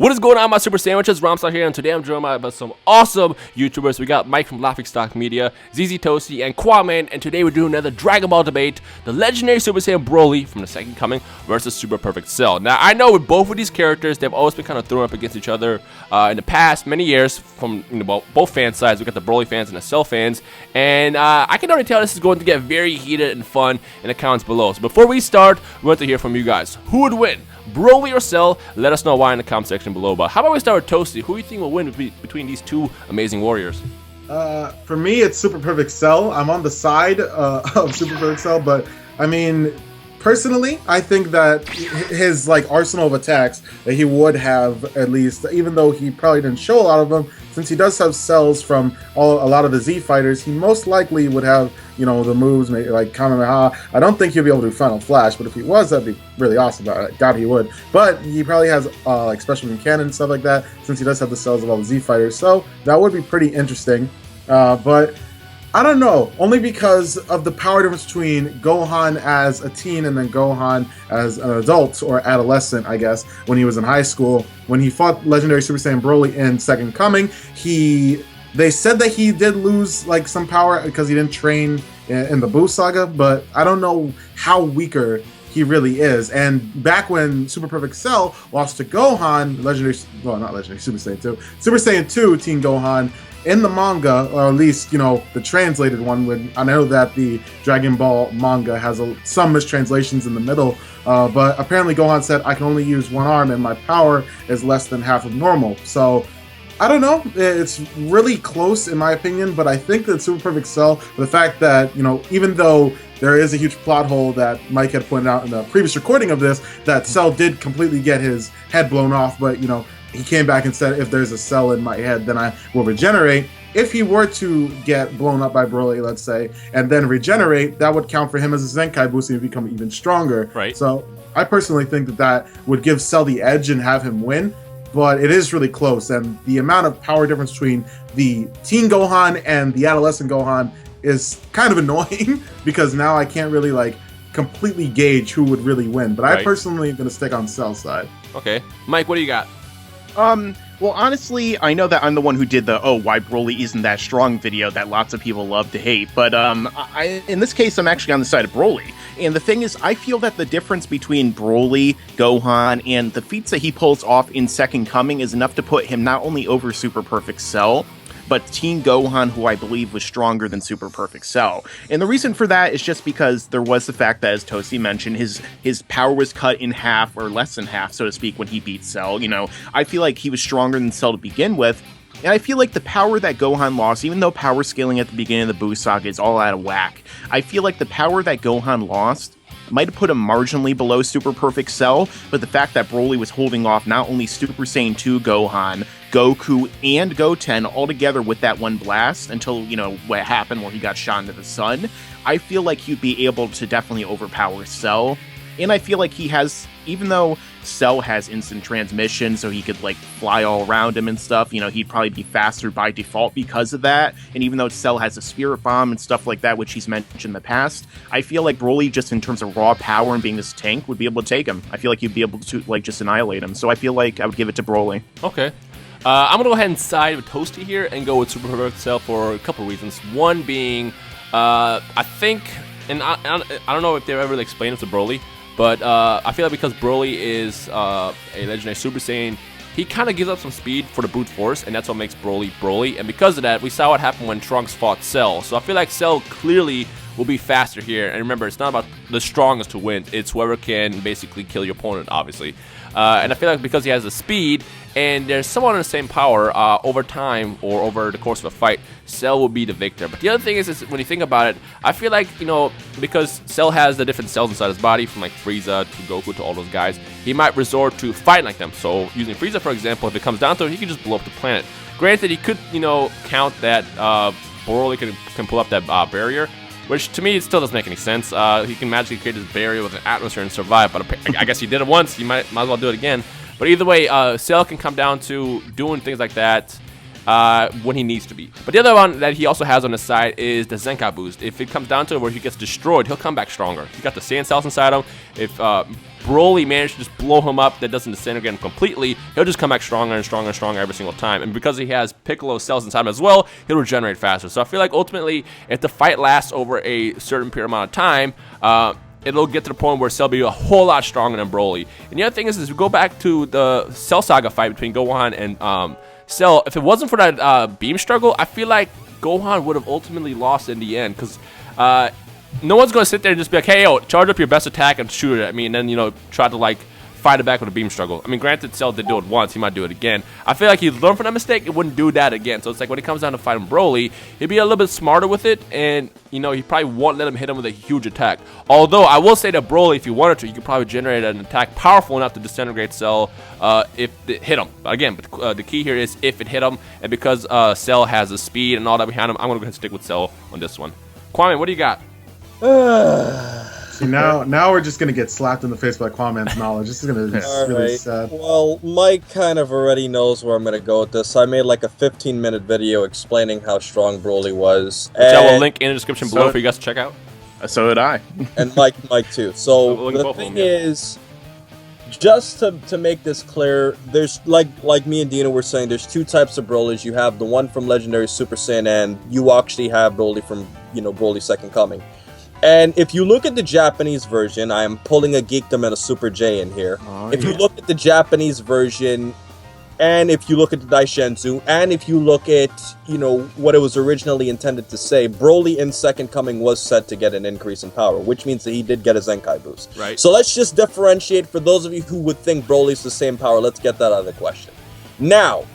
What is going on, my super sandwiches? Rhymestyle here, and today I'm joined by some awesome YouTubers. We got Mike from Laughing Stock Media, ZZ Toasty, and Quaman, and today we're doing another Dragon Ball debate, the Legendary Super Saiyan Broly from the Second Coming versus Super Perfect Cell. Now, I know with both of these characters, they've always been kind of thrown up against each other in the past many years from both fan sides. We got the Broly fans and the Cell fans, and I can already tell this is going to get very heated and fun in the comments below. So before we start, we want to hear from you guys. Who would win? Broly or Cell? Let us know why in the comment section below. But how about we start with Toasty? Who do you think will win between these two amazing warriors? For me, it's Super Perfect Cell. I'm on the side of Super Perfect Cell, but I mean, personally, I think that his arsenal of attacks that he would have, at least, even though he probably didn't show a lot of them, since he does have cells from a lot of the Z fighters, he most likely would have, the moves like Kamehameha. I don't think he'll be able to do Final Flash, but if he was, that'd be really awesome. I doubt he would. But he probably has Special Beam Cannon and stuff like that, since he does have the cells of all the Z fighters. So that would be pretty interesting. But I don't know, only because of the power difference between Gohan as a teen and then Gohan as an adult or adolescent, I guess, when he was in high school. When he fought Legendary Super Saiyan Broly in Second Coming, they said that he did lose some power because he didn't train in the Buu Saga, but I don't know how weaker he really is. And back when Super Perfect Cell lost to Gohan, not Legendary Super Saiyan 2, Super Saiyan 2 Teen Gohan, in the manga, or at least, the translated one, I know that the Dragon Ball manga has some mistranslations in the middle, but apparently Gohan said, I can only use one arm and my power is less than half of normal. So, I don't know, it's really close in my opinion, but I think that Super Perfect Cell, the fact that, even though there is a huge plot hole that Mike had pointed out in the previous recording of this, that Cell did completely get his head blown off, but, he came back and said, if there's a cell in my head, then I will regenerate. If he were to get blown up by Broly, let's say, and then regenerate, that would count for him as a Zenkai boost and become even stronger. Right. So I personally think that would give Cell the edge and have him win, but it is really close. And the amount of power difference between the teen Gohan and the adolescent Gohan is kind of annoying because now I can't really completely gauge who would really win. But right. I personally am going to stick on Cell's side. Okay. Mike, what do you got? Well, honestly, I know that I'm the one who did the why Broly isn't that strong video that lots of people love to hate, but in this case, I'm actually on the side of Broly. And the thing is, I feel that the difference between Broly, Gohan, and the feats that he pulls off in Second Coming is enough to put him not only over Super Perfect Cell, but Teen Gohan, who I believe was stronger than Super Perfect Cell. And the reason for that is just because there was the fact that, as Toasty mentioned, his power was cut in half, or less than half, so to speak, when he beat Cell. I feel like he was stronger than Cell to begin with, and I feel like the power that Gohan lost, even though power scaling at the beginning of the Buu Saga is all out of whack, I feel like the power that Gohan lost might have put him marginally below Super Perfect Cell, but the fact that Broly was holding off not only Super Saiyan 2 Gohan, Goku, and Goten all together with that one blast until, what happened where he got shot into the sun, I feel like he'd be able to definitely overpower Cell. And I feel like he has, even though Cell has instant transmission, so he could fly all around him and stuff, he'd probably be faster by default because of that. And even though Cell has a Spirit Bomb and stuff like that, which he's mentioned in the past, I feel like Broly, just in terms of raw power and being this tank, would be able to take him. I feel like he'd be able to just annihilate him. So I feel like I would give it to Broly. Okay. I'm going to go ahead and side with Toasty here and go with Super Perfect Cell for a couple reasons. One being, I think, and I don't know if they've ever really explained it to Broly, but I feel like because Broly is a Legendary Super Saiyan, he kind of gives up some speed for the brute force, and that's what makes Broly Broly. And because of that, we saw what happened when Trunks fought Cell. So I feel like Cell clearly will be faster here. And remember, it's not about the strongest to win. It's whoever can basically kill your opponent, obviously. And I feel like because he has the speed and there's someone on the same power over time or over the course of a fight, Cell will be the victor. But the other thing is when you think about it, I feel like, because Cell has the different cells inside his body, from Frieza to Goku to all those guys, he might resort to fighting like them. So using Frieza, for example, if it comes down to it, he can just blow up the planet. Granted, he could, count that Broly can pull up that barrier, which to me it still doesn't make any sense. He can magically create this barrier with an atmosphere and survive, but I guess he did it once, he might as well do it again. But either way, Cell can come down to doing things like that when he needs to be. But the other one that he also has on his side is the Zenkai boost. If it comes down to it where he gets destroyed, he'll come back stronger. He got the Saiyan cells inside him. If Broly managed to just blow him up, that doesn't disintegrate him completely, he'll just come back stronger and stronger and stronger every single time. And because he has Piccolo cells inside him as well, he'll regenerate faster. So I feel like ultimately, if the fight lasts over a certain period amount of time, it'll get to the point where Cell will be a whole lot stronger than Broly. And the other thing is we go back to the Cell Saga fight between Gohan and Cell. If it wasn't for that beam struggle, I feel like Gohan would have ultimately lost in the end, because no one's going to sit there and just be like, hey, yo, charge up your best attack and shoot it at me, and then, you know, try to, like, fight it back with a beam struggle. I mean, granted, Cell did do it once. He might do it again. I feel like he learned from that mistake. It wouldn't do that again. So it's like when it comes down to fighting Broly, he'd be a little bit smarter with it, and, you know, he probably won't let him hit him with a huge attack. Although, I will say that Broly, if you wanted to, you could probably generate an attack powerful enough to disintegrate Cell if it hit him. Again, but the key here is if it hit him, and because Cell has the speed and all that behind him, I'm going to go ahead and stick with Cell on this one. Kwame, what do you got? See, now we're just gonna get slapped in the face by Kwame's knowledge. This is gonna be really sad. Well, Mike kind of already knows where I'm gonna go with this. I made like a 15-minute video explaining how strong Broly was. Which I will link in the description below for you guys to check out. So did I. And Mike too. So the thing is, just to make this clear, there's like me and Dino were saying, there's two types of Brolys. You have the one from Legendary Super Saiyan, and you actually have Broly from, you know, Broly Second Coming. And if you look at the Japanese version, I am pulling a Geekdom and a Super J in here. If you look at the Japanese version, and if you look at the Daishenzu, and if you look at, you know, what it was originally intended to say, Broly in Second Coming was set to get an increase in power, which means that he did get a Zenkai boost. Right. So let's just differentiate. For those of you who would think Broly's the same power, let's get that out of the question. Now,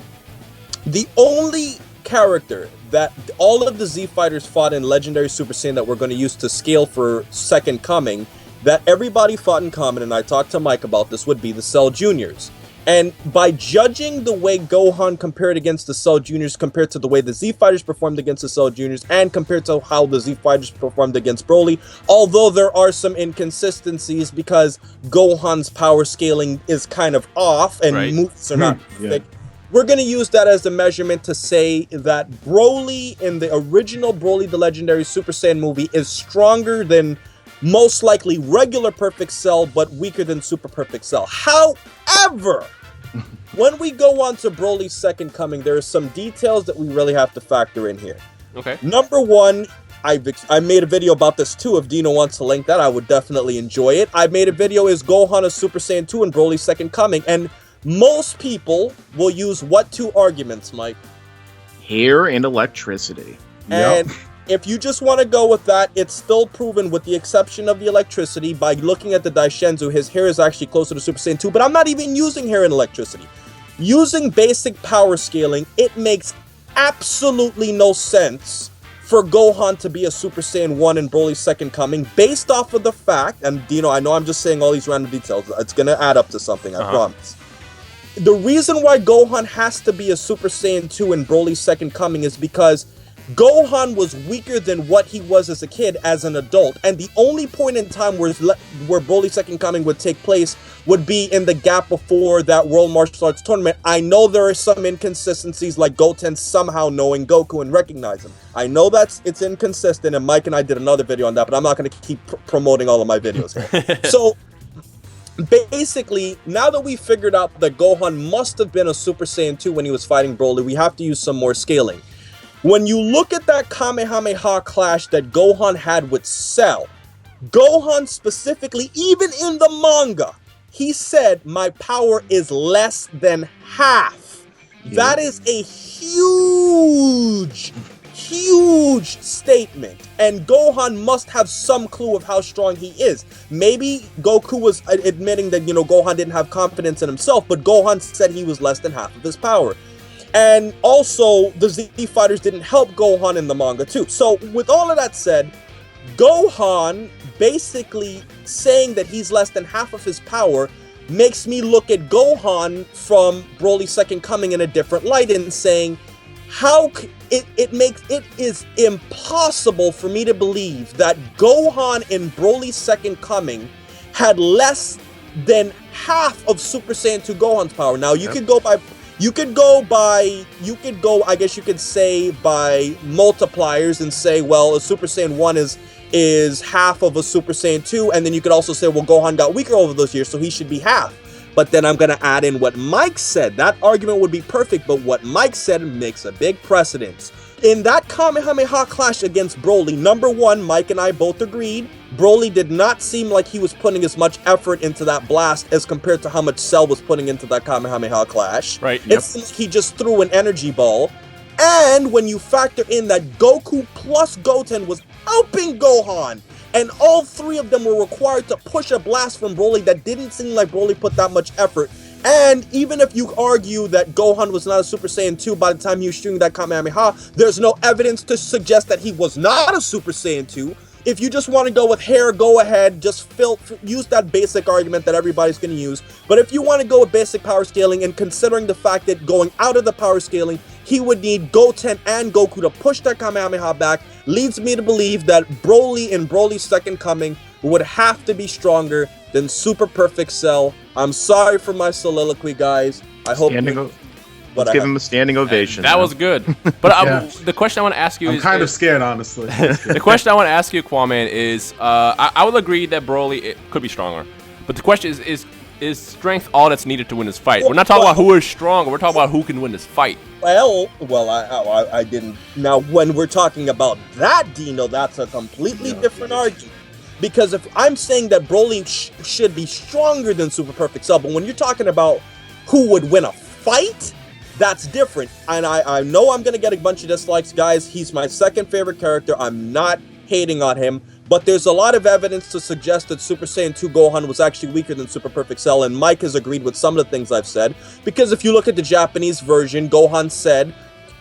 the only character that all of the Z Fighters fought in Legendary Super Saiyan that we're going to use to scale for Second Coming, that everybody fought in common, and I talked to Mike about this, would be the Cell Juniors. And by judging the way Gohan compared against the Cell Juniors compared to the way the Z Fighters performed against the Cell Juniors, and compared to how the Z Fighters performed against Broly, although there are some inconsistencies because Gohan's power scaling is kind of off and moves are not perfect, we're going to use that as a measurement to say that Broly in the original Broly the Legendary Super Saiyan movie is stronger than most likely regular Perfect Cell, but weaker than Super Perfect Cell. However, when we go on to Broly's Second Coming, there are some details that we really have to factor in here. Okay. Number one, I made a video about this too. If Dino wants to link that, I would definitely enjoy it. I made a video, is Gohan a Super Saiyan 2 in Broly's Second Coming? And most people will use what two arguments, Mike? Hair and electricity. And if you just want to go with that, it's still proven, with the exception of the electricity, by looking at the Daishenzu, his hair is actually closer to Super Saiyan 2, but I'm not even using hair and electricity. Using basic power scaling, it makes absolutely no sense for Gohan to be a Super Saiyan 1 in Broly's Second Coming, based off of the fact, and Dino, I know I'm just saying all these random details, it's going to add up to something, I promise. The reason why Gohan has to be a Super Saiyan 2 in Broly's Second Coming is because Gohan was weaker than what he was as a kid, as an adult, and the only point in time where Broly's Second Coming would take place would be in the gap before that World Martial Arts Tournament. I know there are some inconsistencies, like Goten somehow knowing Goku and recognize him. I know it's inconsistent, and Mike and I did another video on that, but I'm not going to keep promoting all of my videos here. So, basically, now that we figured out that Gohan must have been a Super Saiyan 2 when he was fighting Broly, we have to use some more scaling. When you look at that Kamehameha clash that Gohan had with Cell, Gohan specifically, even in the manga, he said, my power is less than half. That is a huge statement. And Gohan must have some clue of how strong he is. Maybe Goku was admitting that, you know, Gohan didn't have confidence in himself, but Gohan said he was less than half of his power. And also, the Z Fighters didn't help Gohan in the manga too. So, with all of that said, Gohan basically saying that he's less than half of his power makes me look at Gohan from Broly's Second Coming in a different light, and saying, how it is impossible for me to believe that Gohan in Broly's Second Coming had less than half of Super Saiyan 2 Gohan's power. Now, you could go, I guess you could say, by multipliers, and say, well, a Super Saiyan 1 is is half of a Super Saiyan 2, and then you could also say, well, Gohan got weaker over those years, so he should be half. But then I'm going to add in what Mike said. That argument would be perfect, but what Mike said makes a big precedence. In that Kamehameha clash against Broly, number one, Mike and I both agreed, Broly did not seem like he was putting as much effort into that blast as compared to how much Cell was putting into that Kamehameha clash. Right, It seems he just threw an energy ball. And when you factor in that Goku plus Goten was helping Gohan, and all three of them were required to push a blast from Broly that didn't seem like Broly put that much effort. And even if you argue that Gohan was not a Super Saiyan 2 by the time he was shooting that Kamehameha, there's no evidence to suggest that he was not a Super Saiyan 2. If you just want to go with hair, go ahead. Just use that basic argument that everybody's going to use. But if you want to go with basic power scaling and considering the fact that going out of the power scaling, he would need Goten and Goku to push that Kamehameha back, leads me to believe that Broly in Broly's second coming would have to be stronger than Super Perfect Cell. I'm sorry for my soliloquy, guys. I hope let's give him a standing ovation. That was good. But the question I want to ask you I'm kind of scared, honestly. The question I want to ask you, Kwame, is I would agree that Broly could be stronger. But the question is strength all that's needed to win this fight? We're not talking about who is strong. We're talking about who can win this fight. Well, I didn't. Now, when we're talking about that, Dino, that's a completely different argument. Because if I'm saying that Broly should be stronger than Super Perfect Cell, but when you're talking about who would win a fight, that's different. And I know I'm going to get a bunch of dislikes, guys. He's my second favorite character. I'm not hating on him. But there's a lot of evidence to suggest that Super Saiyan 2 Gohan was actually weaker than Super Perfect Cell, and Mike has agreed with some of the things I've said. Because if you look at the Japanese version, Gohan said,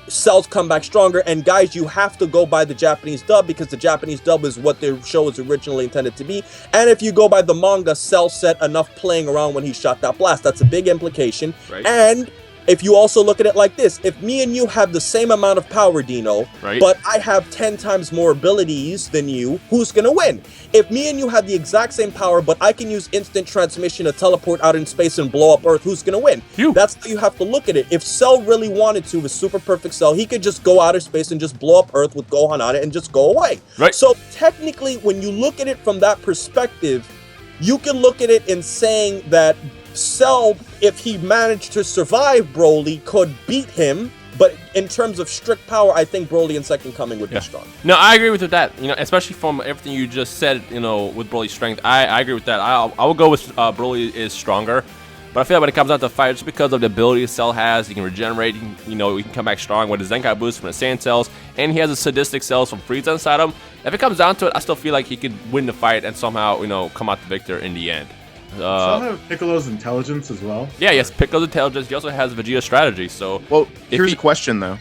Cell's come back stronger, and guys, you have to go by the Japanese dub because the Japanese dub is what the show was originally intended to be. And if you go by the manga, Cell said enough playing around when he shot that blast. That's a big implication. Right. And if you also look at it like this, if me and you have the same amount of power, Dino, right, but I have 10 times more abilities than you, who's gonna win? If me and you have the exact same power, but I can use instant transmission to teleport out in space and blow up Earth, who's gonna win? You. That's how you have to look at it. If Cell really wanted to, with Super Perfect Cell, he could just go outer space and just blow up Earth with Gohan on it and just go away. Right. So technically, when you look at it from that perspective, you can look at it in saying that Cell, if he managed to survive Broly, could beat him. But in terms of strict power, I think Broly in Second Coming would be strong. No, I agree with that. You know, especially from everything you just said. You know, with Broly's strength, I agree with that. I will go with Broly is stronger. But I feel like when it comes down to fight, just because of the ability Cell has, he can regenerate. He can come back strong with his Zenkai boost from the Saiyan cells, and he has the sadistic cells from Frieza inside him. If it comes down to it, I still feel like he could win the fight and somehow come out the victor in the end. Some have Piccolo's intelligence as well. Yeah, yes, Piccolo's intelligence. He also has Vegeta's strategy. So, well, here's a question though: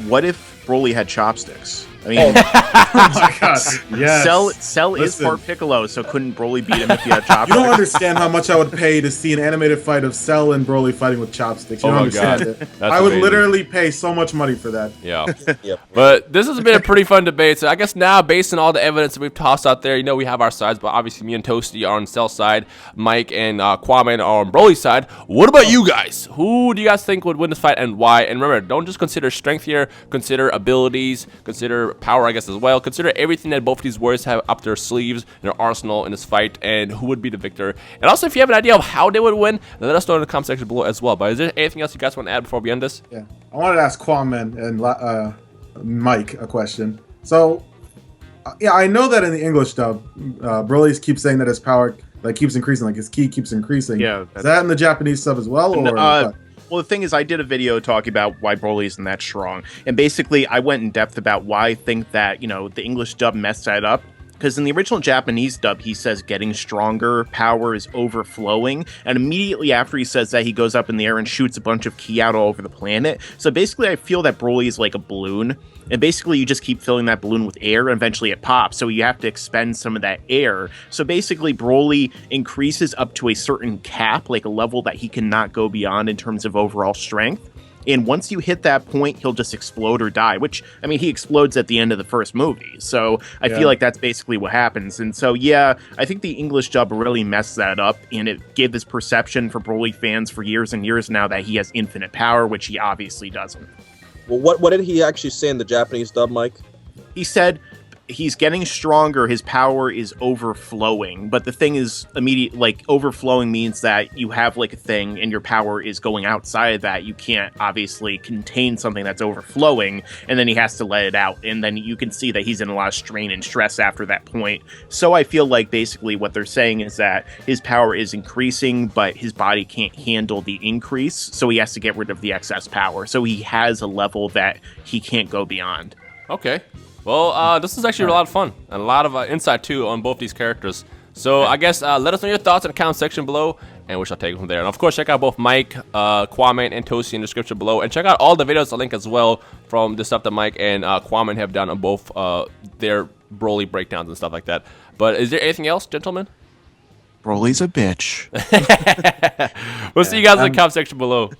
what if Broly had chopsticks? I mean, oh my god, yes. Cell is part Piccolo, so couldn't Broly beat him if he had chopsticks? You don't understand how much I would pay to see an animated fight of Cell and Broly fighting with chopsticks. You don't understand it. I would literally pay so much money for that. Yeah. Yep. But this has been a pretty fun debate. So I guess now, based on all the evidence that we've tossed out there, we have our sides, but obviously me and Toasty are on Cell's side, Mike and Kwame are on Broly's side. What about you guys? Who do you guys think would win this fight and why? And remember, don't just consider strength here, consider abilities, consider power, I guess, as well. Consider everything that both of these warriors have up their sleeves in their arsenal in this fight and who would be the victor. And also, if you have an idea of how they would win, then let us know in the comment section below as well. But is there anything else you guys want to add before we end this? Yeah, I wanted to ask Kwame and Mike a question. So, yeah, I know that in the English dub, Broly keeps saying that his power keeps increasing, like his ki keeps increasing. Yeah. Is that in the Japanese sub as well, or? Well, the thing is, I did a video talking about why Broly isn't that strong. And basically, I went in depth about why I think that, the English dub messed that up. Because in the original Japanese dub, he says getting stronger, power is overflowing. And immediately after he says that, he goes up in the air and shoots a bunch of ki out all over the planet. So basically, I feel that Broly is like a balloon. And basically, you just keep filling that balloon with air, and eventually it pops. So you have to expend some of that air. So basically, Broly increases up to a certain cap, like a level that he cannot go beyond in terms of overall strength. And once you hit that point, he'll just explode or die, which, I mean, he explodes at the end of the first movie. So I feel like that's basically what happens. And so, yeah, I think the English dub really messed that up, and it gave this perception for Broly fans for years and years now that he has infinite power, which he obviously doesn't. Well, what did he actually say in the Japanese dub, Mike? He said he's getting stronger, his power is overflowing. But the thing is, overflowing means that you have like a thing and your power is going outside of that. You can't obviously contain something that's overflowing, and then he has to let it out. And then you can see that he's in a lot of strain and stress after that point. So I feel like basically what they're saying is that his power is increasing, but his body can't handle the increase. So he has to get rid of the excess power. So he has a level that he can't go beyond. Okay. Well, this is actually a lot of fun and a lot of insight too on both these characters. So I guess let us know your thoughts in the comment section below, and we shall take it from there. And of course, check out both Mike, Kwame, and Toasty in the description below, and check out all the videos I link as well from the stuff that Mike and Kwame have done on both their Broly breakdowns and stuff like that. But is there anything else, gentlemen? Broly's a bitch. We'll see you guys in the comment section below.